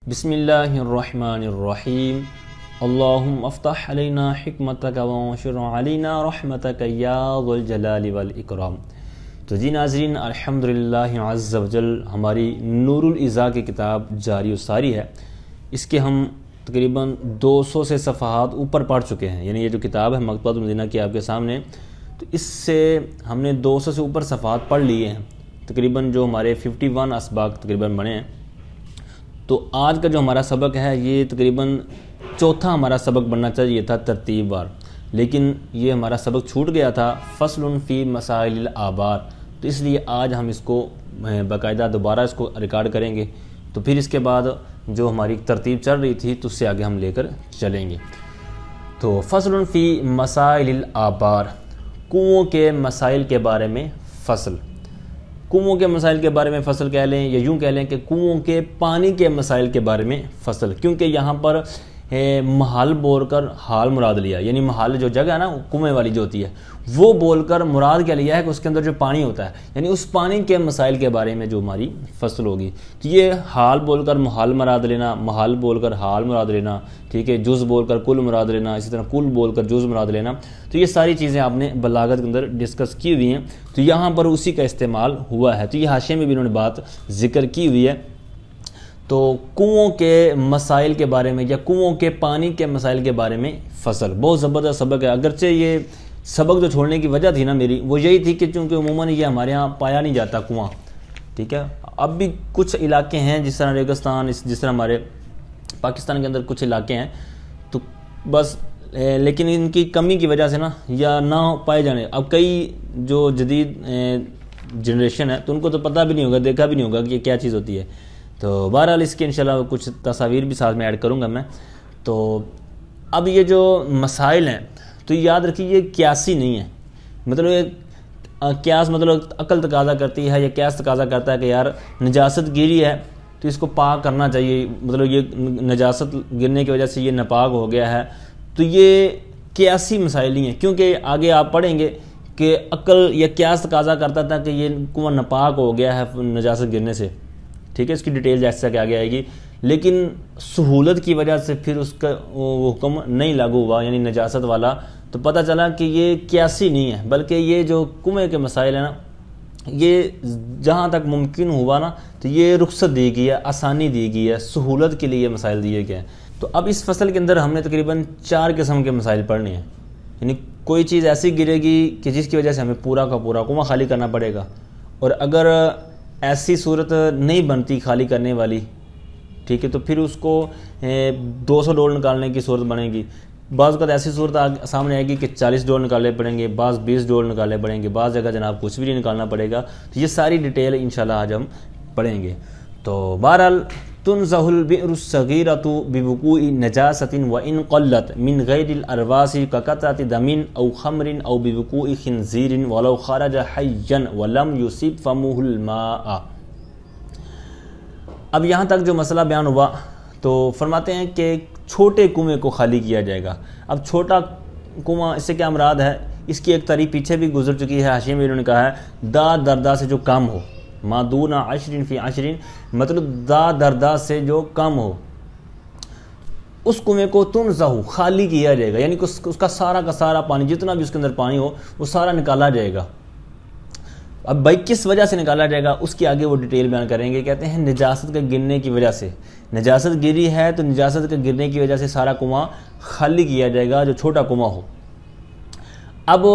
بسم اللہ الرحمن الرحیم اللہم افتح علینا حکمتک وانشر علینا رحمتک یا ذو الجلال والاکرام۔ تو جی ناظرین، الحمدللہ عز وجل ہماری نور الازا کی کتاب جاری و ساری ہے۔ اس کے ہم تقریباً 200 سے صفحات اوپر پڑھ چکے ہیں، یعنی یہ جو کتاب ہے مکتبۃ المدینہ کی آپ کے سامنے، تو اس سے ہم نے 200 سے اوپر صفحات پڑھ لیے ہیں، تقریباً جو ہمارے 51 اسباق تقریباً بنے ہیں۔ تو آج کا جو ہمارا سبق ہے یہ تقریباً چوتھا ہمارا سبق بننا چاہیے تھا ترتیب وار، لیکن یہ ہمارا سبق چھوٹ گیا تھا فصل فی مسائل الآبار، تو اس لیے آج ہم اس کو باقاعدہ دوبارہ اس کو ریکارڈ کریں گے، تو پھر اس کے بعد جو ہماری ترتیب چل رہی تھی تو اس سے آگے ہم لے کر چلیں گے۔ تو فصل فی مسائل الآبار، کنووں کے مسائل کے بارے میں فصل۔ کنووں کے مسائل کے بارے میں فصل کہہ لیں یا یوں کہہ لیں کہ کنووں کے پانی کے مسائل کے بارے میں فصل، کیونکہ یہاں پر محل بول کر حال مراد لیا، یعنی محل جو جگہ ہے نا کنویں والی جو ہوتی ہے وہ بول کر مراد کیا لیا ہے کہ اس کے اندر جو پانی ہوتا ہے، یعنی اس پانی کے مسائل کے بارے میں جو ہماری فصل ہوگی۔ تو یہ حال بول کر محل مراد لینا، محل بول کر حال مراد لینا، ٹھیک ہے، جز بول کر کل مراد لینا، اسی طرح کل بول کر جز مراد لینا، تو یہ ساری چیزیں آپ نے بلاغت کے اندر ڈسکس کی ہوئی ہیں، تو یہاں پر اسی کا استعمال ہوا ہے۔ تو یہ حاشیے میں بھی انہوں نے بات ذکر کی ہوئی ہے۔ تو کنووں کے مسائل کے بارے میں یا کنووں کے پانی کے مسائل کے بارے میں فصل بہت زبردست سبق ہے، اگرچہ یہ سبق جو چھوڑنے کی وجہ تھی نا میری وہ یہی تھی کہ چونکہ عموماً یہ ہمارے ہاں پایا نہیں جاتا کنواں، ٹھیک ہے۔ اب بھی کچھ علاقے ہیں جس طرح ریگستان، جس طرح ہمارے پاکستان کے اندر کچھ علاقے ہیں تو بس، لیکن ان کی کمی کی وجہ سے نا یا نہ پائے جانے، اب کئی جو جدید جنریشن ہے تو ان کو تو پتہ بھی نہیں ہوگا، دیکھا بھی نہیں ہوگا کہ یہ کیا چیز ہوتی ہے۔ تو بہرحال اس کے انشاءاللہ کچھ تصاویر بھی ساتھ میں ایڈ کروں گا میں۔ تو اب یہ جو مسائل ہیں تو یاد رکھیے یہ قیاسی نہیں ہے، مطلب یہ قیاس مطلب عقل تقاضا کرتی ہے یا قیاس تقاضا کرتا ہے کہ یار نجاست گری ہے تو اس کو پاک کرنا چاہیے، مطلب یہ نجاست گرنے کی وجہ سے یہ ناپاک ہو گیا ہے، تو یہ قیاسی مسائل نہیں ہیں، کیونکہ آگے آپ پڑھیں گے کہ عقل یا قیاس تقاضا کرتا تھا کہ یہ کنواں ناپاک ہو گیا ہے نجاست گرنے سے، ٹھیک ہے، اس کی ڈیٹیل جیسا کہ آگے آئے گی، لیکن سہولت کی وجہ سے پھر اس کا وہ حکم نہیں لاگو ہوا، یعنی نجاست والا، تو پتہ چلا کہ یہ قیاسی نہیں ہے، بلکہ یہ جو کنویں کے مسائل ہیں نا یہ جہاں تک ممکن ہوا نا تو یہ رخصت دی گئی ہے، آسانی دی گئی ہے، سہولت کے لیے یہ مسائل دیے گئے ہیں۔ تو اب اس فصل کے اندر ہم نے تقریباً 4 قسم کے مسائل پڑھنے ہیں، یعنی کوئی چیز ایسی گرے گی کہ جس کی وجہ سے ہمیں پورا کا پورا کنواں خالی کرنا پڑے گا، اور اگر ایسی صورت نہیں بنتی خالی کرنے والی، ٹھیک ہے، تو پھر اس کو 200 ڈول نکالنے کی صورت بنے گی۔ بعض اوقات ایسی صورت سامنے آئے گی کہ 40 ڈول نکالنے پڑیں گے، بعض 20 ڈول نکالنے پڑیں گے، بعض جگہ جناب کچھ بھی نہیں نکالنا پڑے گا، تو یہ ساری ڈیٹیل انشاءاللہ آج ہم پڑھیں گے۔ تو بہرحال تنزہ البئر الصغیرۃ بوقوع نجاست وان قلت من غیر الارواس کقطرۃ دم او خمر او بوقوع خنزیر ولو خرج حیا ولم یصب فمہ الماء۔ اب یہاں تک جو مسئلہ بیان ہوا تو فرماتے ہیں کہ چھوٹے کنویں کو خالی کیا جائے گا۔ اب چھوٹا کنواں اس سے کیا مراد ہے، اس کی ایک تعریف پیچھے بھی گزر چکی ہے، حاشیے میں انہوں نے کہا ہے دا دردا سے جو کم ہو، ما دون 10 فی 10، مطلب دا دردا سے جو کم ہو، اس کنویں کو تنزہ خالی کیا جائے گا، یعنی کہ اس کا سارا کا سارا پانی، جتنا بھی اس کے اندر پانی ہو وہ سارا نکالا جائے گا۔ اب بھائی کس وجہ سے نکالا جائے گا اس کی آگے وہ ڈیٹیل بیان کریں گے، کہتے ہیں نجاست کے گرنے کی وجہ سے، نجاست گری ہے تو نجاست کے گرنے کی وجہ سے سارا کنواں خالی کیا جائے گا جو چھوٹا کنواں ہو۔ اب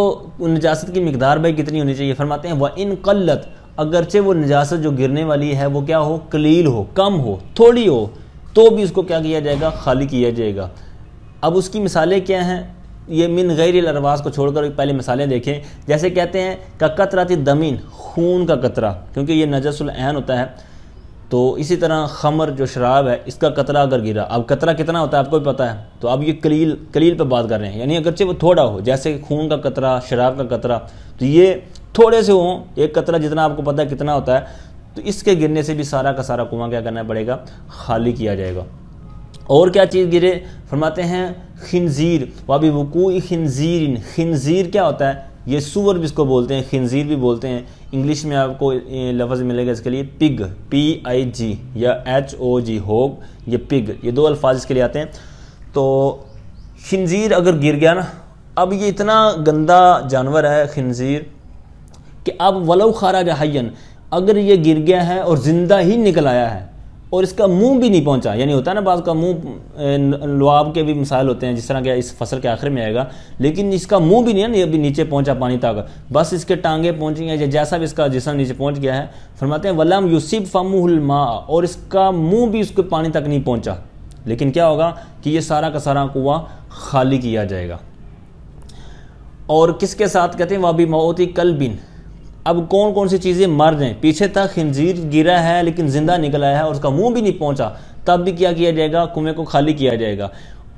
نجاست کی مقدار بھائی کتنی ہونی چاہیے، فرماتے ہیں وَإِن قَلَّتْ، اگرچہ وہ نجاست جو گرنے والی ہے وہ کیا ہو، قلیل ہو، کم ہو، تھوڑی ہو، تو بھی اس کو کیا کیا جائے گا، خالی کیا جائے گا۔ اب اس کی مثالیں کیا ہیں، یہ من غیر الارواس کو چھوڑ کر پہلے مثالیں دیکھیں، جیسے کہتے ہیں کقطرۃ دم، خون کا قطرہ، کیونکہ یہ نجس العین ہوتا ہے، تو اسی طرح خمر جو شراب ہے اس کا قطرہ اگر گرا، اب قطرہ کتنا ہوتا ہے آپ کو بھی پتہ ہے، تو اب یہ قلیل پہ بات کر رہے ہیں، یعنی اگرچہ وہ تھوڑا ہو، جیسے خون کا قطرہ، شراب کا قطرہ، تو یہ تھوڑے سے ہوں، ایک قطرہ جتنا آپ کو پتہ ہے کتنا ہوتا ہے، تو اس کے گرنے سے بھی سارا کا سارا کنواں کیا کرنا پڑے گا، خالی کیا جائے گا۔ اور کیا چیز گرے، فرماتے ہیں خنزیر، وبوقوع خنزیر، خنزیر کیا ہوتا ہے، یہ سور بھی اس کو بولتے ہیں، خنزیر بھی بولتے ہیں، انگلش میں آپ کو لفظ ملے گا اس کے لیے پگ، PIG یا HOG ہوگ، یہ پگ، یہ دو الفاظ اس کے لیے آتے ہیں۔ تو خنزیر اگر گر گیا نا، اب یہ اتنا گندا جانور ہے خنزیر کہ اب ولو خرج حیا، اگر یہ گر گیا ہے اور زندہ ہی نکل آیا ہے اور اس کا منہ بھی نہیں پہنچا، یعنی ہوتا ہے نا بعض کا منہ، لعاب کے بھی مسائل ہوتے ہیں جس طرح کہ اس فصل کے آخر میں آئے گا، لیکن اس کا منہ بھی نہیں ہے نا، ابھی نیچے پہنچا پانی تک، بس اس کے ٹانگیں پہنچی ہیں یا جیسا بھی اس کا جسم نیچے پہنچ گیا ہے، فرماتے ہیں ولم یصب فمہ الماء، اور اس کا منہ بھی اس کے پانی تک نہیں پہنچا، لیکن کیا ہوگا کہ یہ سارا کا سارا کنواں خالی کیا جائے گا۔ اور کس کے ساتھ کہتے ہیں وَبِمَوْتِ کَلْبٍ، اب کون کون سی چیزیں مر جائیں، پیچھے تک خنزیر گرا ہے لیکن زندہ نکل آیا ہے اور اس کا منہ بھی نہیں پہنچا، تب بھی کیا جائے گا، کنویں کو خالی کیا جائے گا۔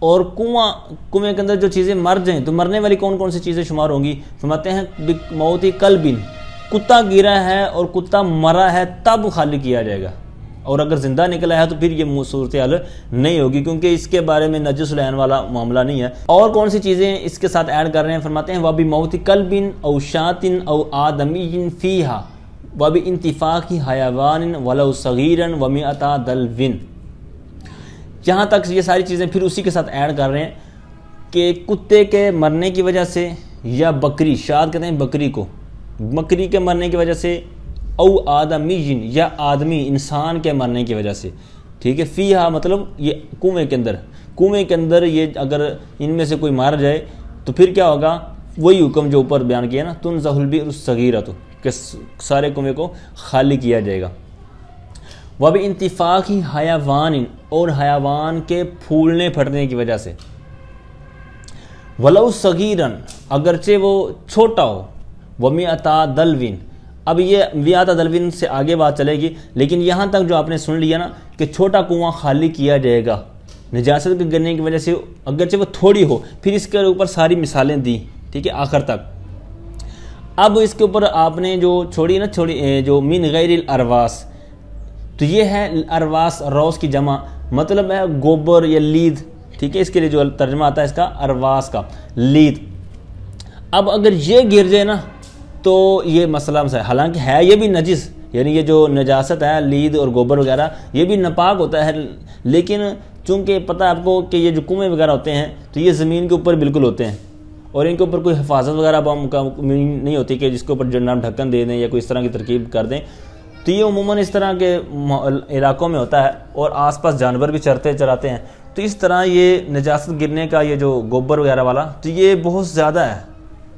اور کنویں کے اندر جو چیزیں مر جائیں تو مرنے والی کون کون سی چیزیں شمار ہوں گی، فرماتے ہیں بِمَوْتِ کَلْبٍ، کتا گرا ہے اور کتا مرا ہے تب خالی کیا جائے گا، اور اگر زندہ نکلا ہے تو پھر یہ صورتحال نہیں ہوگی، کیونکہ اس کے بارے میں نجس العین والا معاملہ نہیں ہے۔ اور کون سی چیزیں اس کے ساتھ ایڈ کر رہے ہیں، فرماتے ہیں وَبِمَوْتِ كَلْبٍ أَوْ شَاةٍ أَوْ آدَمِيٍّ فِيهَا وَبِانْتِفَاخِ حَيَوَانٍ وَلَوْ صَغِيرًا وَمِئَةَ دَلْوٍ، یہاں تک یہ ساری چیزیں پھر اسی کے ساتھ ایڈ کر رہے ہیں کہ کتے کے مرنے کی وجہ سے، یا بکری، شاد کہتے ہیں بکری کو، بکری کے مرنے کی وجہ سے، او آدمی، یا آدمی انسان کے مرنے کی وجہ سے، ٹھیک ہے، فیہا مطلب یہ کنویں کے اندر یہ اگر ان میں سے کوئی مار جائے تو پھر کیا ہوگا، وہی حکم جو اوپر بیان کیا نا، تنزح البئر الصغیرۃ، کہ سارے کنویں کو خالی کیا جائے گا۔ وبانتفاخ حیوان، اور حیوان کے پھولنے پھٹنے کی وجہ سے، ولو صغیرا، اگرچہ وہ چھوٹا ہو، ومئۃ دلو، اب یہ ویات دلوین سے آگے بات چلے گی، لیکن یہاں تک جو آپ نے سن لیا نا کہ چھوٹا کنواں خالی کیا جائے گا نجاست کے گرنے کی وجہ سے، اگرچہ وہ تھوڑی ہو، پھر اس کے اوپر ساری مثالیں دی، ٹھیک ہے، آخر تک۔ اب اس کے اوپر آپ نے جو چھوڑی جو من غیر الارواس، تو یہ ہے ارواس، روس کی جمع، مطلب ہے گوبر یا لید، ٹھیک ہے، اس کے لیے جو ترجمہ آتا ہے اس کا ارواس کا، لید۔ اب اگر یہ گر جائے نا تو یہ مسئلہ ہے، حالانکہ ہے یہ بھی نجس، یعنی یہ جو نجاست ہے لید اور گوبر وغیرہ یہ بھی ناپاک ہوتا ہے، لیکن چونکہ پتہ ہے آپ کو کہ یہ جو کنویں وغیرہ ہوتے ہیں تو یہ زمین کے اوپر بالکل ہوتے ہیں، اور ان کے اوپر کوئی حفاظت وغیرہ نہیں ہوتی کہ جس کے اوپر جناب ڈھکن دے دیں یا کوئی اس طرح کی ترکیب کر دیں، تو یہ عموماً اس طرح کے علاقوں میں ہوتا ہے، اور آس پاس جانور بھی چراتے ہیں، تو اس طرح یہ نجاست گرنے کا یہ جو گوبر وغیرہ والا تو یہ بہت زیادہ ہے،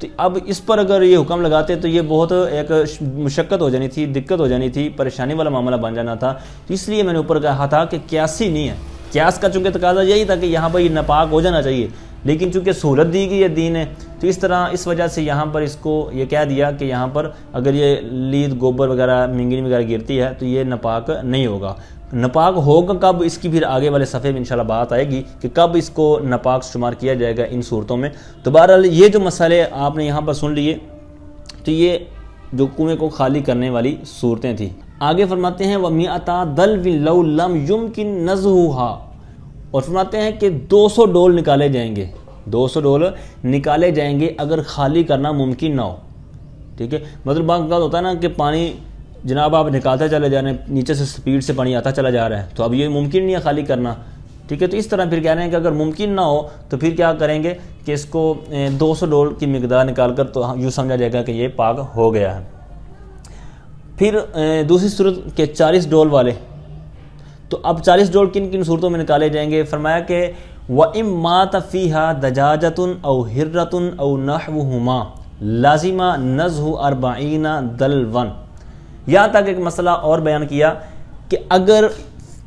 تو اب اس پر اگر یہ حکم لگاتے تو یہ بہت ایک مشقت ہو جانی تھی، دقت ہو جانی تھی، پریشانی والا معاملہ بن جانا تھا، تو اس لیے میں نے اوپر کہا تھا کہ قیاسی نہیں ہے، قیاس کا چونکہ تقاضا یہی تھا کہ یہاں پر یہ ناپاک ہو جانا چاہیے، لیکن چونکہ سہولت دی گئی ہے دین ہے، تو اس طرح اس وجہ سے یہاں پر اس کو یہ کہہ دیا کہ یہاں پر اگر یہ لید گوبر وغیرہ منگنی وغیرہ گرتی ہے تو یہ ناپاک نہیں ہوگا۔ ناپاک ہوگا کب، اس کی پھر آگے والے صفحے میں انشاءاللہ بات آئے گی کہ کب اس کو ناپاک شمار کیا جائے گا ان صورتوں میں۔ تو بہرحال یہ جو مسئلے آپ نے یہاں پر سن لیے، تو یہ جو کنویں کو خالی کرنے والی صورتیں تھیں۔ آگے فرماتے ہیں وَمِئَةَ دَلْوٍ لَوْ لَمْ يُمْكِنْ نَزْعُهَا، اور فرماتے ہیں کہ 200 ڈول نکالے جائیں گے، 200 ڈول نکالے جائیں گے اگر خالی کرنا ممکن نہ ہو، ٹھیک ہے، مطلب بعض اوقات ہوتا ہے نا کہ پانی جناب آپ نکالتے چلے جا رہے ہیں، نیچے سے سپیڈ سے پانی آتا چلا جا رہا ہے، تو اب یہ ممکن نہیں ہے خالی کرنا، ٹھیک ہے، تو اس طرح پھر کہہ رہے ہیں کہ اگر ممکن نہ ہو تو پھر کیا کریں گے کہ اس کو 200 ڈول کی مقدار نکال کر تو یوں سمجھا جائے گا کہ یہ پاک ہو گیا ہے۔ پھر دوسری صورت کے 40 ڈول والے، تو اب 40 ڈول کن کن صورتوں میں نکالے جائیں گے، فرمایا کہ وَإِن مَاتَ فِيهَا دَجَاجَةٌ أَوْ هِرَّةٌ أَوْ نَحْوُهُمَا لَازِمَ نَزْعُ 40 دَلْوًا۔ یہاں تک ایک مسئلہ اور بیان کیا کہ اگر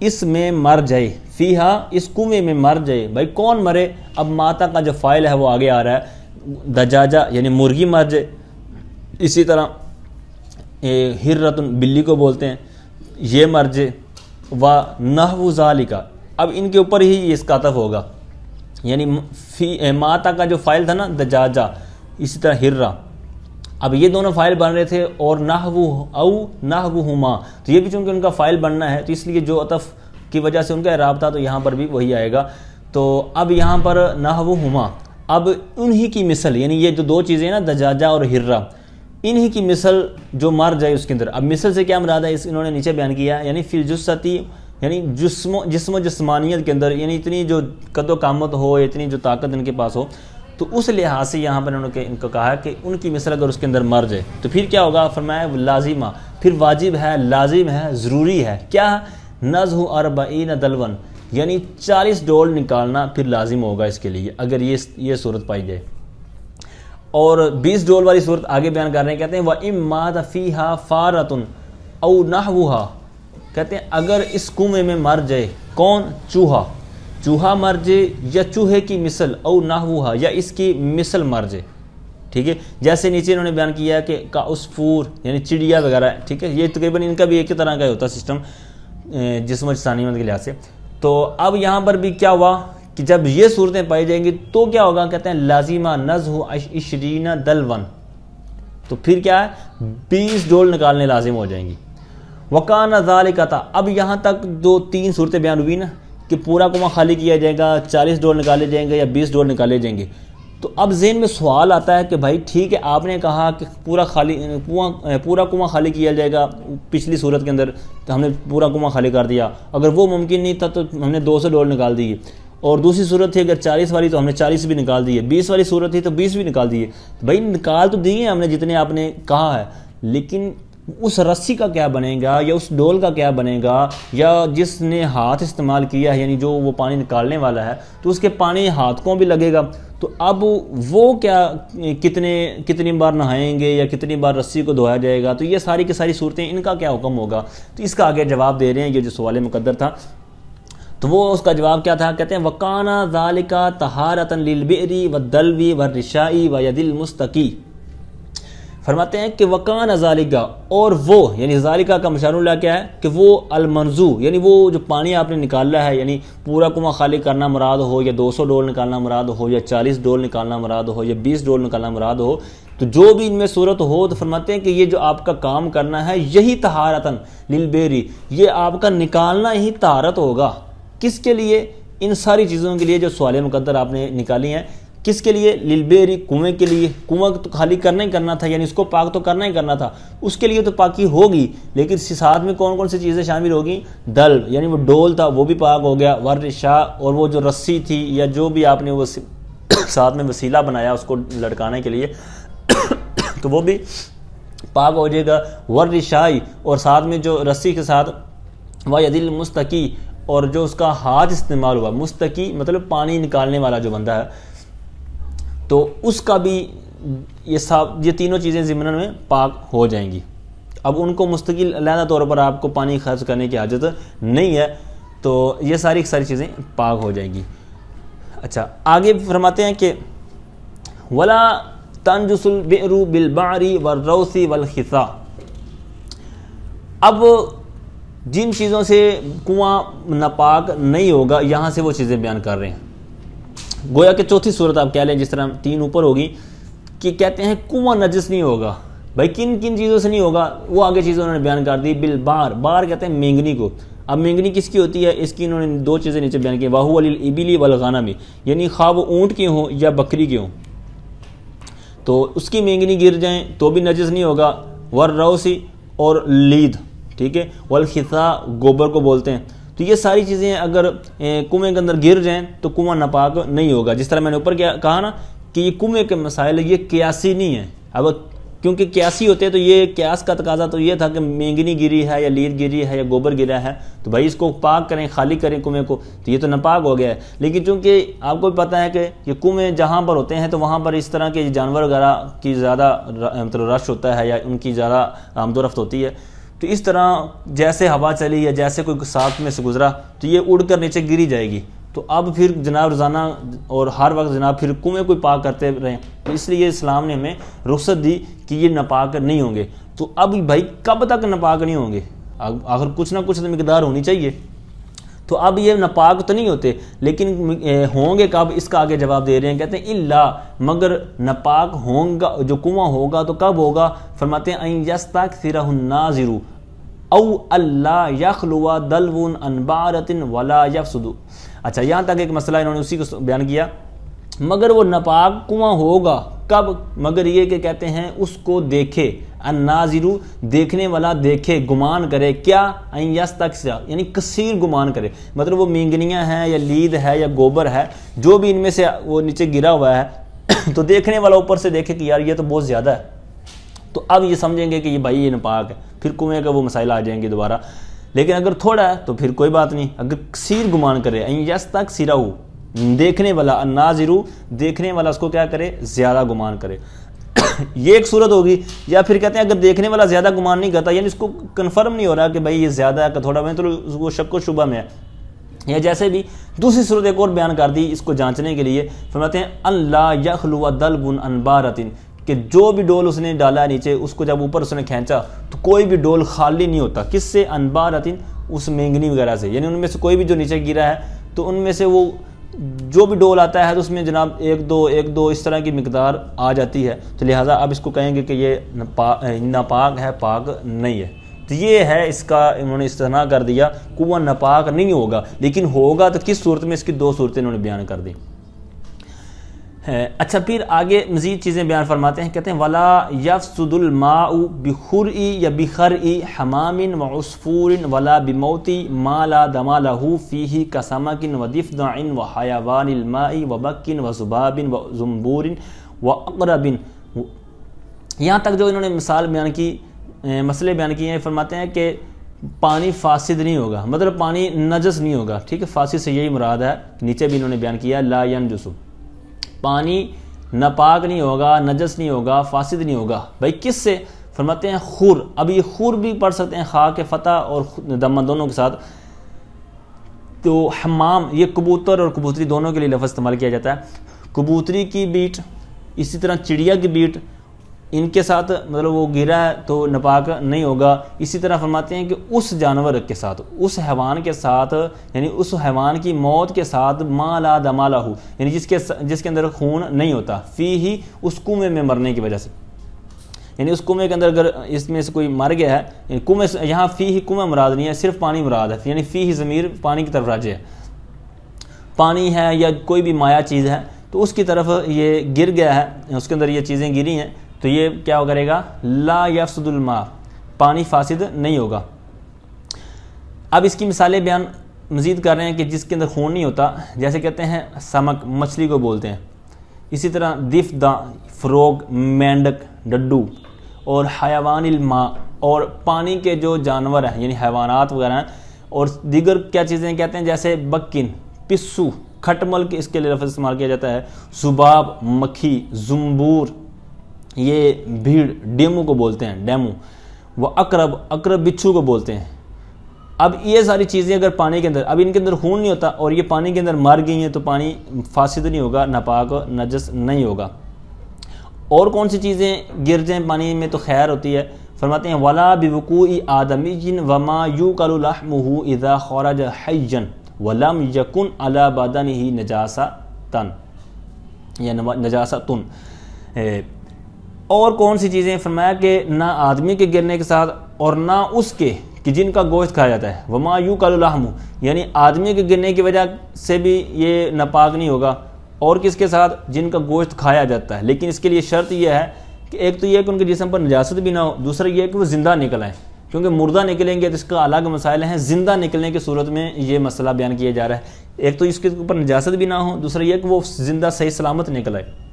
اس میں مر جائے، فیہا اس کنویں میں مر جائے، بھائی کون مرے، اب ماتا کا جو فائل ہے وہ آگے آ رہا ہے، دجاجہ یعنی مرغی مر جائے، اسی طرح ہرۃ بلی کو بولتے ہیں یہ مر جائے، و نحو ذالک، اب ان کے اوپر ہی یہ اس کا عطف ہوگا، یعنی ماتا کا جو فائل تھا نا دجاجہ، اسی طرح ہرہ، اب یہ دونوں فائل بن رہے تھے، اور نحو او نحوہما، تو یہ بھی چونکہ ان کا فائل بننا ہے تو اس لیے جو عطف کی وجہ سے ان کا اعراب تھا تو یہاں پر بھی وہی آئے گا۔ تو اب یہاں پر نحوہما، اب انہی کی مثل، یعنی یہ جو دو چیزیں نا دجاجہ اور ہرہ، انہی کی مثل جو مر جائے اس کے اندر. اب مثل سے کیا مراد ہے انہوں نے نیچے بیان کیا، یعنی فی الجثتی، یعنی جسم و جسمانیت کے اندر، یعنی اتنی جو قد و قامت ہو، اتنی جو طاقت ان کے پاس ہو. تو اس لحاظ سے یہاں پر انہوں نے ان کو کہا کہ ان کی مثل اگر اس کے اندر مر جائے تو پھر کیا ہوگا. فرمایا لازمہ، پھر واجب ہے، لازم ہے، ضروری ہے. کیا؟ نزہ 40 دلون، یعنی 40 ڈول نکالنا پھر لازم ہوگا اس کے لیے اگر یہ صورت پائی جائے. اور 20 ڈول والی صورت آگے بیان کر رہے ہیں، کہتے ہیں وَإِمَّا فِيهَا فَارَةٌ أَوْ نَحْوُهَا، کہتے ہیں اگر اس کنویں میں مر جائے کون؟ چوہا مر جائے، یا چوہے کی مثل، او نحوہا، یا اس کی مثل مر جائے. ٹھیک ہے، جیسے نیچے انہوں نے بیان کیا ہے کہ عصفور یعنی چڑیا وغیرہ. ٹھیک ہے، یہ تقریباً ان کا بھی ایک طرح کا ہوتا ہے سسٹم جسم و جسمانیت کے لحاظ سے. تو اب یہاں پر بھی کیا ہوا کہ جب یہ صورتیں پائی جائیں گی تو کیا ہوگا، کہتے ہیں لازمہ نزہ 20 دلون، تو پھر کیا ہے 20 ڈول نکالنے لازم ہو جائیں گی. وَكَانَ ذَلِكَ، اب یہاں تک جو 3 صورتیں بیان ہوئی نا کہ پورا کنواں خالی کیا جائے گا، 40 ڈول نکالے جائیں گے یا 20 ڈول نکالے جائیں گے. تو اب ذہن میں سوال آتا ہے کہ بھائی ٹھیک ہے، آپ نے کہا کہ پورا کنواں خالی کیا جائے گا پچھلی صورت کے اندر، تو ہم نے پورا کنواں خالی کر دیا. اگر وہ ممکن نہیں تھا تو ہم نے 200 ڈول نکال دیے. اور دوسری صورت تھی اگر 40 والی تو ہم نے 40 بھی نکال دیے. 20 والی صورت تھی تو 20 بھی نکال دیے. بھائی نکال تو دیے ہم نے جتنے آپ نے کہا ہے، لیکن اس رسی کا کیا بنے گا، یا اس ڈول کا کیا بنے گا، یا جس نے ہاتھ استعمال کیا ہے یعنی جو وہ پانی نکالنے والا ہے تو اس کے پانی ہاتھ کو بھی لگے گا. تو اب وہ کیا کتنی بار نہائیں گے یا کتنی بار رسی کو دھویا جائے گا. تو یہ ساری کی ساری صورتیں، ان کا کیا حکم ہوگا. تو اس کا آگے جواب دے رہے ہیں، یہ جو سوال مقدر تھا تو وہ اس کا جواب کیا تھا. کہتے ہیں وَقَانَ ذَلِكَ طَهَارَةً لِلْبِئْرِ وَالدَّلْوِ وَالرِّشَاءِ وَيَدِ الْمُسْتَقِي. فرماتے ہیں کہ وَقَانَ ذَلِكَ، اور وہ یعنی ذالکہ کا مشار اللہ کیا ہے کہ وہ المنزو، یعنی وہ جو پانی آپ نے نکالا ہے، یعنی پورا کنواں خالی کرنا مراد ہو، یا 200 ڈول نکالنا مراد ہو، یا 40 ڈول نکالنا مراد ہو، یا 20 ڈول نکالنا مراد ہو، تو جو بھی ان میں صورت ہو، تو فرماتے ہیں کہ یہ جو آپ کا کام کرنا ہے یہی طہارتن للبیری، یہ آپ کا نکالنا ہی طہارت ہوگا. کس کے لیے؟ ان ساری چیزوں کے لیے جو سوال مقدر آپ نے نکالی ہیں. کس کے لیے؟ للبیری، کنویں کے لیے. کنواں تو خالی کرنا ہی کرنا تھا، یعنی اس کو پاک تو کرنا ہی کرنا تھا، اس کے لیے تو پاکی ہوگی. لیکن ساتھ میں کون کون سی چیزیں شامل ہوگی؟ دل، یعنی وہ ڈول تھا وہ بھی پاک ہو گیا. ورشا، اور وہ جو رسی تھی یا جو بھی آپ نے وہ ساتھ میں وسیلہ بنایا اس کو لٹکانے کے لیے تو وہ بھی پاک ہو جائے گا. ورشائی، اور ساتھ میں جو رسی کے ساتھ وَيَدِ الْمُسْتَقِي، اور جو اس کا ہاتھ استعمال ہوا. مستقی مطلب پانی نکالنے والا جو بندہ ہے، تو اس کا بھی یہ تینوں چیزیں ضمن میں پاک ہو جائیں گی. اب ان کو مستقل علیحدہ طور پر آپ کو پانی خرچ کرنے کی حاجت نہیں ہے، تو یہ ساری چیزیں پاک ہو جائیں گی. اچھا آگے فرماتے ہیں کہ وَلَا تَنْجُسُ الْبِئْرُ بِالْبَعْرِ وَالرَّوْثِ وَالْخِثَا. اب جن چیزوں سے کنواں ناپاک نہیں ہوگا، یہاں سے وہ چیزیں بیان کر رہے ہیں. گویا کہ چوتھی صورت آپ کہہ لیں، جس طرح 3 اوپر ہوگی، کہ کہتے ہیں کنواں نجس نہیں ہوگا. بھائی کن چیزوں سے نہیں ہوگا، وہ آگے چیزیں انہوں نے بیان کر دی. بالبار، بار کہتے ہیں مینگنی کو. اب مینگنی کس کی ہوتی ہے، اس کی انہوں نے 2 چیزیں نیچے بیان کی. وَهُوَ لِلْإِبِلِ وَالْغَنَمِ، یعنی خواہ وہ اونٹ کے ہوں یا بکری کے ہوں، تو اس کی مینگنی گر جائیں تو بھی نجس نہیں ہوگا. وَالرَّوْثِ، اور لید، ٹھیک ہے. وَالْخِثَا، گوبر کو بولتے ہیں. تو یہ ساری چیزیں اگر کنویں کے اندر گر جائیں تو کنواں ناپاک نہیں ہوگا. جس طرح میں نے اوپر کہا نا کہ یہ کنویں کے مسائل یہ قیاسی نہیں ہیں. اب کیونکہ قیاسی ہوتے ہیں تو یہ قیاس کا تقاضا تو یہ تھا کہ مینگنی گری ہے یا لید گری ہے یا گوبر گرا ہے تو بھائی اس کو پاک کریں، خالی کریں کنویں کو، تو یہ تو ناپاک ہو گیا ہے. لیکن چونکہ آپ کو بھی پتہ ہے کہ یہ کنویں جہاں پر ہوتے ہیں تو وہاں پر اس طرح کے جانور وغیرہ کی زیادہ مطلب رش ہوتا ہے یا ان کی زیادہ آمد و رفت ہوتی ہے. تو اس طرح جیسے ہوا چلی یا جیسے کوئی ساتھ میں سے گزرا تو یہ اڑ کر نیچے گری جائے گی. تو اب پھر جناب روزانہ اور ہر وقت جناب پھر کنویں کوئی پاک کرتے رہیں. تو اس لیے اسلام نے ہمیں رخصت دی کہ یہ ناپاک نہیں ہوں گے. تو اب بھائی کب تک ناپاک نہیں ہوں گے؟ آخر کچھ نہ کچھ مقدار ہونی چاہیے. تو اب یہ ناپاک تو نہیں ہوتے، لیکن ہوں گے کب، اس کا آگے جواب دے رہے ہیں. کہتے ہیں الا، مگر ناپاک ہوں گا جو کنواں ہوگا تو کب ہوگا؟ فرماتے ہیں ان یستکثرہ الناظر او اللہ یخلو دلو عن بعرۃ ولا یفسد. اچھا یہاں تک ایک مسئلہ انہوں نے اسی کو بیان کیا مگر وہ ناپاک کنواں ہوگا کب؟ مگر یہ کہ کہتے ہیں اس کو دیکھے، الناظرو دیکھنے والا دیکھے، گمان کرے، کیا؟ این یستکثر یعنی کثیر گمان کرے، مطلب وہ مینگنیاں ہیں یا لید ہے یا گوبر ہے جو بھی ان میں سے وہ نیچے گرا ہوا ہے تو دیکھنے والا اوپر سے دیکھے کہ یار یہ تو بہت زیادہ ہے، تو اب یہ سمجھیں گے کہ یہ بھائی یہ ناپاک ہے، پھر کنویں کا وہ مسائل آ جائیں گے دوبارہ۔ لیکن اگر تھوڑا ہے تو پھر کوئی بات نہیں، اگر کثیر گمان کرے، این یستکثر دیکھنے والا، الناظرو دیکھنے والا اس کو کیا کرے؟ زیادہ گمان کرے۔ یہ ایک صورت ہوگی۔ یا پھر کہتے ہیں اگر دیکھنے والا زیادہ گمان نہیں کرتا، یعنی اس کو کنفرم نہیں ہو رہا کہ بھائی یہ زیادہ ہے کہ تھوڑا میں، تو وہ شک و شبہ میں ہے۔ یا جیسے بھی دوسری صورت ایک اور بیان کر دی اس کو جانچنے کے لیے، فرماتے ہیں اللہ یخلو دلب عن بارۃ، کہ جو بھی ڈول اس نے ڈالا نیچے، اس کو جب اوپر اس نے کھینچا تو کوئی بھی ڈول خالی نہیں ہوتا، کس سے؟ عن بارۃ، اس مینگنی وغیرہ سے، یعنی ان میں سے کوئی بھی جو نیچے گرا ہے تو ان میں سے وہ جو بھی ڈول آتا ہے تو اس میں جناب ایک دو اس طرح کی مقدار آ جاتی ہے، تو لہٰذا اب اس کو کہیں گے کہ یہ ناپاک ہے، پاک نہیں ہے۔ تو یہ ہے اس کا انہوں نے استثناء کر دیا، کنواں ناپاک نہیں ہوگا، لیکن ہوگا تو کس صورت میں؟ اس کی دو صورتیں انہوں نے بیان کر دی۔ اچھا پھر آگے مزید چیزیں بیان فرماتے ہیں، کہتے ہیں ولا یفسد الماء بخرء یا بخرء حمام وعصفور ولا بموت ما لا دم له فيه كسمك وضفدع وحيوان الماء وبك وذباب وزنبور وعقرب۔ یہاں تک جو انہوں نے مثال بیان کی، مسئلے بیان کیے ہیں، فرماتے ہیں کہ پانی فاسد نہیں ہوگا، مطلب پانی نجس نہیں ہوگا، ٹھیک ہے، فاسد سے یہی مراد ہے، نیچے بھی انہوں نے بیان کیا لا ینجس، پانی ناپاک نہیں ہوگا، نجس نہیں ہوگا، فاسد نہیں ہوگا۔ بھائی کس سے؟ فرماتے ہیں خور، اب یہ خور بھی پڑھ سکتے ہیں خا کے فتح اور دمہ دونوں کے ساتھ۔ تو حمام یہ کبوتر اور کبوتری دونوں کے لیے لفظ استعمال کیا جاتا ہے، کبوتری کی بیٹ، اسی طرح چڑیا کی بیٹ، ان کے ساتھ مطلب وہ گرا ہے تو ناپاک نہیں ہوگا۔ اسی طرح فرماتے ہیں کہ اس جانور کے ساتھ، اس حیوان کے ساتھ، یعنی اس حیوان کی موت کے ساتھ ما لا دم لہ، یعنی جس کے اندر خون نہیں ہوتا، فیہ اس کنویں میں مرنے کی وجہ سے، یعنی اس کنویں کے اندر اگر اس میں سے کوئی مر گیا ہے، یعنی کنویں، یہاں فیہ کنواں مراد نہیں ہے، صرف پانی مراد ہے، یعنی فیہ ضمیر پانی کی طرف راجع ہے، پانی ہے یا کوئی بھی مایا چیز ہے تو اس کی طرف یہ گر گیا ہے، اس کے اندر یہ چیزیں گری ہیں، تو یہ کیا کرے گا؟ لا یفسد الماء، پانی فاسد نہیں ہوگا۔ اب اس کی مثالیں بیان مزید کر رہے ہیں کہ جس کے اندر خون نہیں ہوتا، جیسے کہتے ہیں سمک، مچھلی کو بولتے ہیں، اسی طرح ضفدع فروگ، مینڈک، ڈڈو، اور حیوان الماء اور پانی کے جو جانور ہیں یعنی حیوانات وغیرہ ہیں، اور دیگر کیا چیزیں کہتے ہیں جیسے بکن، پسو، کھٹمل کے اس کے لیے لفظ استعمال کیا جاتا ہے، ذباب مکھی، زنبور یہ بھیڑ، ڈیمو کو بولتے ہیں، ڈیمو، وہ اقرب، اقرب بچھو کو بولتے ہیں۔ اب یہ ساری چیزیں اگر پانی کے اندر، اب ان کے اندر خون نہیں ہوتا اور یہ پانی کے اندر مر گئی ہیں تو پانی فاسد نہیں ہوگا، ناپاک نجس نہیں ہوگا۔ اور کون سی چیزیں گر جائیں پانی میں تو خیر ہوتی ہے؟ فرماتے ہیں ولا بوقوع آدمی وما یوکل لحمہ اذا خرج حیا ولم یکن علی بدنہ نجاستن یا نجاستن۔ اور کون سی چیزیں؟ فرمایا کہ نہ آدمی کے گرنے کے ساتھ اور نہ اس کے کہ جن کا گوشت کھایا جاتا ہے، وما یوکل لحمہ یعنی آدمی کے گرنے کی وجہ سے بھی یہ ناپاک نہیں ہوگا، اور کس کے ساتھ؟ جن کا گوشت کھایا جاتا ہے، لیکن اس کے لیے شرط یہ ہے کہ ایک تو یہ کہ ان کے جسم پر نجاست بھی نہ ہو، دوسرا یہ کہ وہ زندہ نکل آئیں، کیونکہ مردہ نکلیں گے تو اس کا الگ مسائل ہیں، زندہ نکلنے کی صورت میں یہ مسئلہ بیان کیا جا رہا ہے، ایک تو اس کے اوپر نجاست بھی نہ ہو، دوسرا یہ کہ وہ زندہ صحیح سلامت نکل آئے۔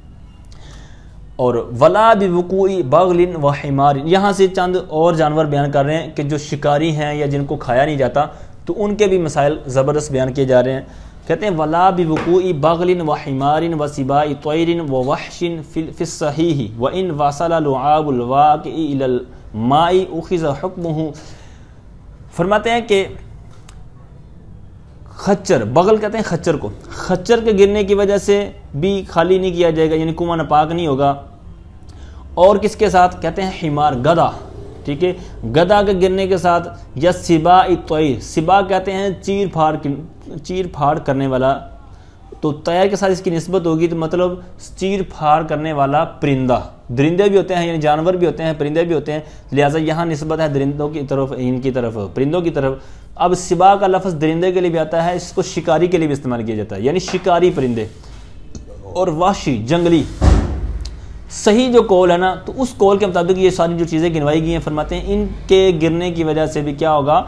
اور ولا بوقوع بغل و حمار، یہاں سے چند اور جانور بیان کر رہے ہیں کہ جو شکاری ہیں یا جن کو کھایا نہیں جاتا، تو ان کے بھی مسائل زبردست بیان کیے جا رہے ہیں۔ کہتے ہیں ولا بوقوع بغل و حمار و سباع طیر و وحش فی الصحیح وان وصل لعاب الواقع الی الماء اخذ حکمہ۔ فرماتے ہیں کہ خچر، بغل کہتے ہیں خچر کو، خچر کے گرنے کی وجہ سے بھی خالی نہیں کیا جائے گا، یعنی کنواں ناپاک نہیں ہوگا۔ اور کس کے ساتھ؟ کہتے ہیں حمار، گدھا، ٹھیک ہے، گدھا کے گرنے کے ساتھ، یا سباع طیر، سباع کہتے ہیں چیر پھاڑ کرنے والا، تو طیر کے ساتھ اس کی نسبت ہوگی تو مطلب چیر پھاڑ کرنے والا پرندہ، درندے بھی ہوتے ہیں یعنی جانور بھی ہوتے ہیں، پرندے بھی ہوتے ہیں، لہٰذا یہاں نسبت ہے درندوں کی طرف، ان کی طرف، پرندوں کی طرف۔ اب سباع کا لفظ درندے کے لیے بھی آتا ہے، اس کو شکاری کے لیے بھی استعمال کیا جاتا ہے، یعنی شکاری پرندے۔ اور وحشی جنگلی صحیح جو قول ہے نا، تو اس قول کے مطابق یہ ساری جو چیزیں گنوائی گئی ہیں، فرماتے ہیں ان کے گرنے کی وجہ سے بھی کیا ہوگا،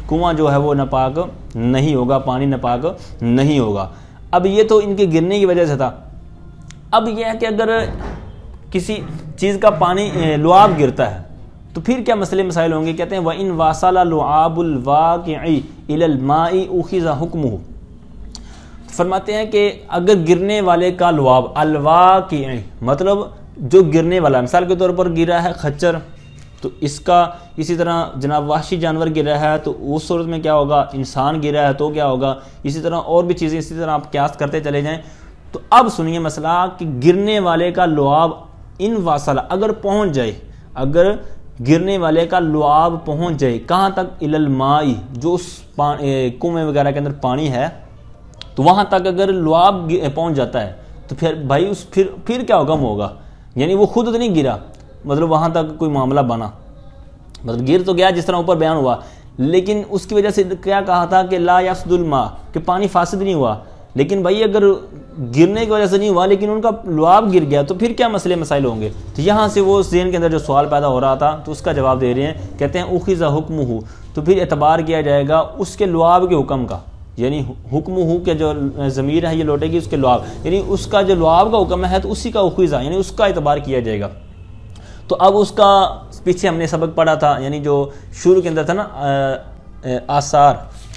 کنواں جو ہے وہ ناپاک نہیں ہوگا، پانی ناپاک نہیں ہوگا۔ اب یہ تو ان کے گرنے کی وجہ سے تھا۔ اب یہ ہے کہ اگر کسی چیز کا پانی لعاب گرتا ہے تو پھر کیا مسئلے مسائل ہوں گے؟ کہتے ہیں وَإِن وَاصَلَ لُعَابُ الْوَاقِعِ إِلَى الْمَاءِ أُخِذَ حُكْمُهُ، فرماتے ہیں کہ اگر گرنے والے کا لعاب، الواقع مطلب جو گرنے والا، مثال کے طور پر گرا ہے خچر، تو اس کا اسی طرح جناب وحشی جانور گرا ہے تو اس صورت میں کیا ہوگا، انسان گرا ہے تو کیا ہوگا، اسی طرح اور بھی چیزیں اسی طرح آپ قیاس کرتے چلے جائیں۔ تو اب سنیے مسئلہ کہ گرنے والے کا لعاب ان واصلہ اگر پہنچ جائے، اگر گرنے والے کا لعاب پہنچ جائے کہاں تک، الی الماء، جو اس کنویں وغیرہ کے اندر پانی ہے تو وہاں تک اگر لعاب پہنچ جاتا ہے تو پھر بھائی اس پھر کیا حکم ہوگا، یعنی وہ خود تو نہیں گرا، مطلب وہاں تک کوئی معاملہ بنا، مطلب گر تو گیا جس طرح اوپر بیان ہوا، لیکن اس کی وجہ سے کیا کہا تھا کہ لا یفسد الماء، کہ پانی فاسد نہیں ہوا، لیکن بھائی اگر گرنے کی وجہ سے نہیں ہوا لیکن ان کا لعاب گر گیا تو پھر کیا مسئلے مسائل ہوں گے؟ تو یہاں سے وہ ذہن کے اندر جو سوال پیدا ہو رہا تھا تو اس کا جواب دے رہے ہیں، کہتے ہیں اخذ حکمہ، تو پھر اعتبار کیا جائے گا اس کے لعاب کے حکم کا، یعنی حکمہ کے جو ضمیر ہے یہ لوٹے گی اس کے لعاب، یعنی اس کا جو لعاب کا حکم ہے تو اسی کا اخذ، یعنی اس کا اعتبار کیا جائے گا۔ تو اب اس کا پیچھے ہم نے سبق پڑھا تھا، یعنی جو شروع کے اندر تھا نا آثار،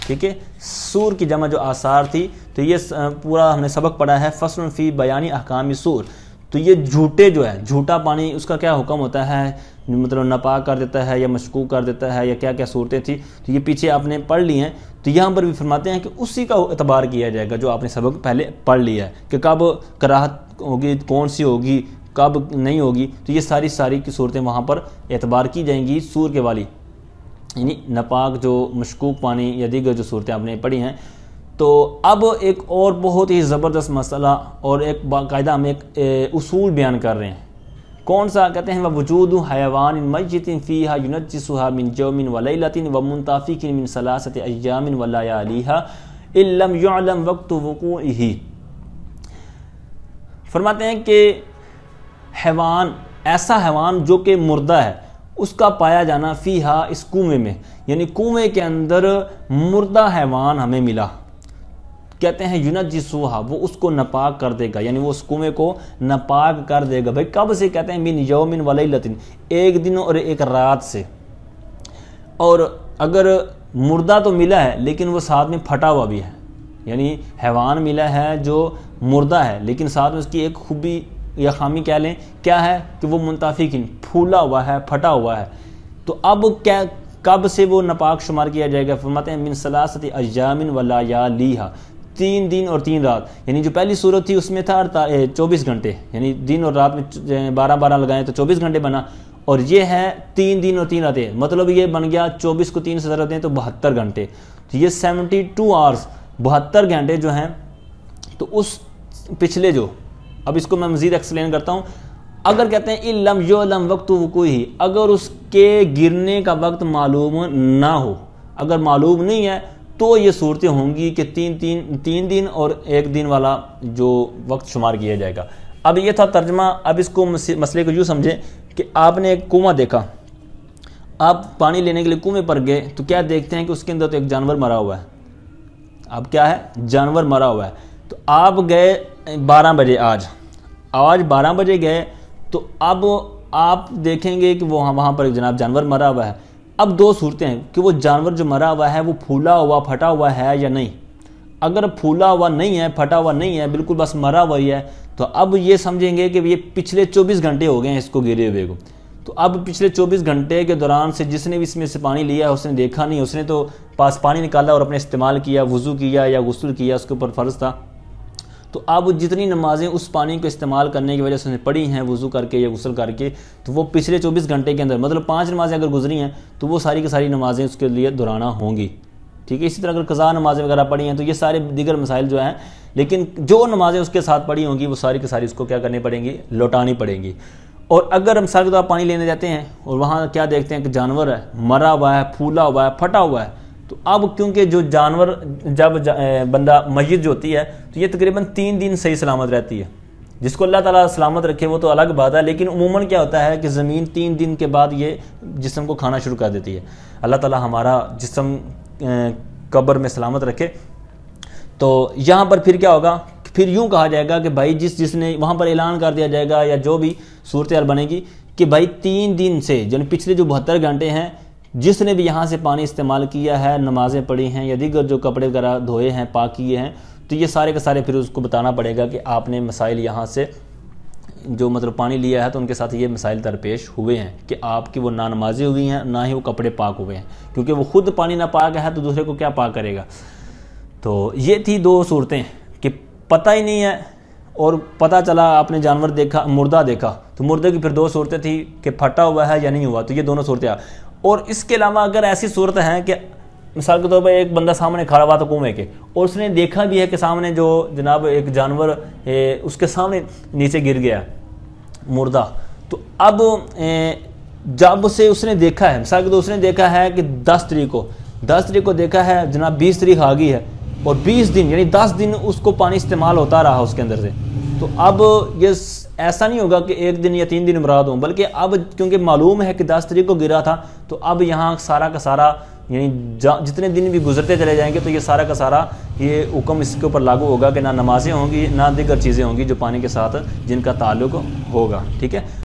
ٹھیک ہے، سور کی جمع جو آثار تھی، تو یہ پورا ہم نے سبق پڑھا ہے فصل فی بیانی احکام سور۔ تو یہ جھوٹے جو ہے، جھوٹا پانی، اس کا کیا حکم ہوتا ہے، مطلب ناپاک کر دیتا ہے یا مشکوک کر دیتا ہے یا کیا کیا صورتیں تھی، تو یہ پیچھے آپ نے پڑھ لی ہیں۔ تو یہاں پر بھی فرماتے ہیں کہ اسی کا اعتبار کیا جائے گا جو آپ نے سبق پہلے پڑھ لیا ہے کہ کب کراہت ہوگی، کون سی ہوگی، کب نہیں ہوگی، تو یہ ساری کی صورتیں وہاں پر اعتبار کی جائیں گی سور کے والی، یعنی ناپاک جو مشکوک پانی یا دیگر جو صورتیں آپ نے پڑھی ہیں۔ تو اب ایک اور بہت ہی زبردست مسئلہ اور ایک باقاعدہ ہم ایک اصول بیان کر رہے ہیں، کون سا؟ کہتے ہیں وجود حیوان میت فیہا ینجسھا من یوم ولیلۃ ومنتفق من ثلاثۃ ایام ولیالیھا ان لم یعلم وقت وقوعہ۔ فرماتے ہیں کہ حیوان، ایسا حیوان جو کہ مردہ ہے، اس کا پایا جانا فیہا، اس کنویں میں، یعنی کنویں کے اندر مردہ حیوان ہمیں ملا، کہتے ہیں ینجسھا، وہ اس کو ناپاک کر دے گا، یعنی وہ اس کنویں کو ناپاک کر دے گا۔ بھائی کب سے؟ کہتے ہیں من یوم ولیلۃ، ایک دن اور ایک رات سے۔ اور اگر مردہ تو ملا ہے لیکن وہ ساتھ میں پھٹا ہوا بھی ہے، یعنی حیوان ملا ہے جو مردہ ہے لیکن ساتھ میں اس کی ایک خوبی یا خامی کہہ لیں، کیا ہے کہ وہ منتفق، پھولا ہوا ہے، پھٹا ہوا ہے۔ تو اب کیا، کب سے وہ ناپاک شمار کیا جائے گا؟ فرماتے ہیں من ثلاثۃ ایام ولیالیھا، 3 دن اور 3 رات، یعنی جو پہلی صورت تھی اس میں تھا 24 گھنٹے، یعنی دن اور رات میں 12 لگائیں تو 24 گھنٹے بنا، اور یہ ہے 3 دن اور 3 راتیں، مطلب یہ بن گیا 24 کو 3 سے ضرب دیں تو 72 گھنٹے، تو یہ 72 آورز، 72 گھنٹے جو ہیں۔ تو اس پچھلے جو، اب اس کو میں مزید ایکسپلین کرتا ہوں، اگر کہتے ہیں ان لم یعلم وقت وقوعہ، اگر اس کے گرنے کا وقت معلوم نہ ہو، اگر معلوم نہیں ہے تو یہ صورتیں ہوں گی کہ 3 دن اور 1 دن والا جو وقت شمار کیا جائے گا۔ اب یہ تھا ترجمہ۔ اب اس کو مسئلے کو یوں سمجھیں کہ آپ نے ایک کنواں دیکھا، آپ پانی لینے کے لیے کنویں پر گئے تو کیا دیکھتے ہیں کہ اس کے اندر تو ایک جانور مرا ہوا ہے، اب کیا ہے، جانور مرا ہوا ہے۔ تو آپ گئے 12 بجے، آج 12 بجے گئے، تو اب آپ دیکھیں گے کہ وہاں پر جناب جانور مرا ہوا ہے۔ اب 2 صورتیں ہیں کہ وہ جانور جو مرا ہوا ہے وہ پھولا ہوا، پھٹا ہوا ہے یا نہیں۔ اگر پھولا ہوا نہیں ہے، پھٹا ہوا نہیں ہے، بالکل بس مرا ہوا ہی ہے، تو اب یہ سمجھیں گے کہ یہ پچھلے 24 گھنٹے ہو گئے ہیں اس کو گرے ہوئے کو۔ تو اب پچھلے 24 گھنٹے کے دوران سے جس نے بھی اس میں سے پانی لیا ہے اس نے دیکھا نہیں، اس نے تو پاس پانی نکالا اور اپنے استعمال کیا، وضو کیا یا غسل کیا، اس کے اوپر فرض تھا۔ تو اب جتنی نمازیں اس پانی کو استعمال کرنے کی وجہ سے پڑھی ہیں وضو کر کے یا غسل کر کے، تو وہ پچھلے 24 گھنٹے کے اندر، مطلب 5 نمازیں اگر گزری ہیں تو وہ ساری کی ساری نمازیں اس کے لیے دہرانا ہوں گی، ٹھیک ہے۔ اسی طرح اگر قضا نمازیں وغیرہ پڑھی ہیں تو یہ سارے دیگر مسائل جو ہیں، لیکن جو نمازیں اس کے ساتھ پڑھی ہوں گی وہ ساری کی ساری اس کو کیا کرنی پڑیں گی، لوٹانی پڑیں گی۔ اور اگر مثال کے طور پر پانی لینے جاتے ہیں اور وہاں کیا دیکھتے ہیں کہ جانور ہے، مرا ہوا ہے، پھولا ہوا ہے، پھٹا ہوا ہے، تو اب کیونکہ جو جانور، جب بندہ میت جو ہوتی ہے تو یہ تقریباً 3 دن صحیح سلامت رہتی ہے، جس کو اللہ تعالیٰ سلامت رکھے وہ تو الگ بات ہے، لیکن عموماً کیا ہوتا ہے کہ زمین 3 دن کے بعد یہ جسم کو کھانا شروع کر دیتی ہے۔ اللہ تعالیٰ ہمارا جسم قبر میں سلامت رکھے۔ تو یہاں پر پھر کیا ہوگا، پھر یوں کہا جائے گا کہ بھائی جس نے وہاں پر اعلان کر دیا جائے گا یا جو بھی صورتحال بنے گی کہ بھائی 3 دن سے یعنی پچھلے جو 72 گھنٹے ہیں جس نے بھی یہاں سے پانی استعمال کیا ہے، نمازیں پڑھی ہیں یا دیگر جو کپڑے وغیرہ دھوئے ہیں، پاک کیے ہیں، تو یہ سارے کے سارے پھر اس کو بتانا پڑے گا کہ آپ نے مسائل یہاں سے جو مطلب پانی لیا ہے تو ان کے ساتھ یہ مسائل درپیش ہوئے ہیں کہ آپ کی وہ نہ نمازیں ہوئی ہیں نہ ہی وہ کپڑے پاک ہوئے ہیں، کیونکہ وہ خود پانی نہ پاک ہے تو دوسرے کو کیا پاک کرے گا۔ تو یہ تھی 2 صورتیں کہ پتہ ہی نہیں ہے اور پتہ چلا آپ نے جانور دیکھا، مردہ دیکھا، تو مردے کی پھر 2 صورتیں تھیں کہ پھٹا ہوا ہے یا نہیں ہوا، تو یہ دونوں صورتیں۔ اور اس کے علاوہ اگر ایسی صورت ہیں کہ مثال کے طور پر ایک بندہ سامنے کھڑا ہوا تھا کنویں کے اور اس نے دیکھا بھی ہے کہ سامنے جو جناب ایک جانور اس کے سامنے نیچے گر گیا مردہ، تو اب جب سے اس نے دیکھا ہے، مثال کے طور اس نے دیکھا ہے کہ 10 تاریخ کو دیکھا ہے جناب 20 تاریخ آ گئی ہے اور 20 دن یعنی 10 دن اس کو پانی استعمال ہوتا رہا اس کے اندر سے، تو اب یہ ایسا نہیں ہوگا کہ 1 دن یا 3 دن مراد ہوں، بلکہ اب کیونکہ معلوم ہے کہ 10 تاریخ کو گرا تھا تو اب یہاں سارا کا سارا یعنی جتنے دن بھی گزرتے چلے جائیں گے تو یہ سارا کا سارا یہ حکم اس کے اوپر لاگو ہوگا کہ نہ نمازیں ہوں گی نہ دیگر چیزیں ہوں گی جو پانی کے ساتھ جن کا تعلق ہوگا، ٹھیک ہے۔